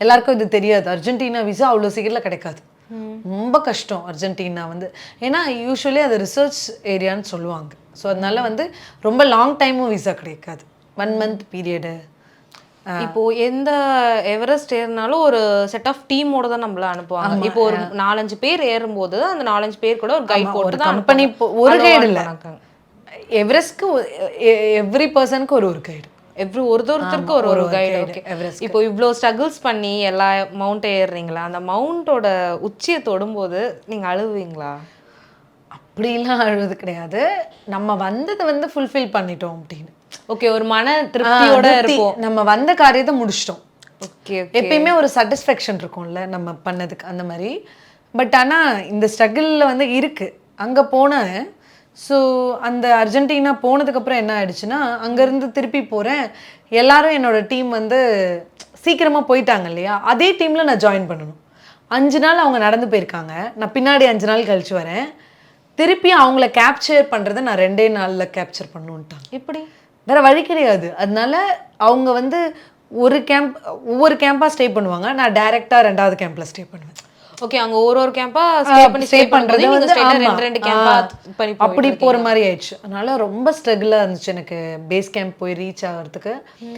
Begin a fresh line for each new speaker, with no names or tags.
எல்லாருக்கும் இது தெரியாது. அர்ஜென்டினா விசா அவ்வளோ சீக்கிரத்தில் கிடைக்காது, ரொம்ப கஷ்டம் அர்ஜென்டினா வந்து. ஏன்னா யூஸ்வலி அது ரிசர்ச் ஏரியான்னு சொல்லுவாங்க. ஸோ அதனால வந்து ரொம்ப லாங் டைமும் விசா கிடைக்காது, 1 மந்த் பீரியடு.
இப்போ எந்த எவரெஸ்ட் ஏறினாலும் ஒரு செட் ஆஃப் டீமோட தான் நம்மள அனுப்புவாங்க. இப்போ ஒரு 4-5 பேர் ஏறும்போது அந்த 4-5 பேர் கூட ஒரு கைட் போட்டு தான்
கம்பெனி ஒரு கைடு இல்லை, எவரெஸ்ட்க்கு எவ்ரி பர்சனுக்கு ஒரு கைடு,
ஒருத்தருக்கு ஒரு கைடு. ஓகே, இப்போ இவ்வளோ ஸ்ட்ரகிள்ஸ் பண்ணி எல்லா மவுண்ட் ஏறுறீங்களா, அந்த மவுண்டோட உச்சியை தொடும்போது நீங்க அழுவீங்களா?
அப்படிலாம் அழுவது கிடையாது, நம்ம வந்ததை வந்து ஃபுல்ஃபில் பண்ணிட்டோம் அப்படின்னு.
ஓகே, ஒரு மன திருப்தியோட இருப்போம்,
நம்ம வந்த காரியத்தை முடிச்சிட்டோம்.
ஓகே,
எப்பயுமே ஒரு சாட்டிஸ்ஃபேக்ஷன் இருக்கும்ல நம்ம பண்ணதுக்கு, அந்த மாதிரி. பட் ஆனால் இந்த ஸ்ட்ரகிளில் வந்து இருக்கு. அங்கே போனேன். ஸோ அந்த அர்ஜென்டினா போனதுக்கப்புறம் என்ன ஆயிடுச்சுன்னா, அங்கேருந்து திருப்பி போகிறேன். எல்லாரும் என்னோட டீம் வந்து சீக்கிரமாக போயிட்டாங்க இல்லையா, அதே டீமில் நான் ஜாயின் பண்ணணும். 5 நாள் அவங்க நடந்து போயிருக்காங்க, நான் பின்னாடி 5 நாள் கழிச்சு வரேன். திருப்பி அவங்கள கேப்சர் பண்ணுறதை நான் 2 நாளில் கேப்சர் பண்ணுன்ட்டாங்க.
இப்படி
வேற வழி கிடையாது. அதனால அவங்க வந்து ஒவ்வொரு கேம்பாக ஸ்டே பண்ணுவாங்க, நான் டைரெக்டாக 2வது கேம்பில் ஸ்டே பண்ணுவேன்.
ஓகே, அங்க ஒரு கேம்பா ஸ்டே பண்றது வந்து ஸ்ட்ரைட்டா 2 கேம்பா பண்ணி
அப்படி போற மாதிரி ஆயிடுச்சு. அதனால ரொம்ப ஸ்ட்ரகிளா இருந்துச்சு எனக்கு பேஸ் கேம்ப் போய் ரீச் ஆகிறதுக்கு.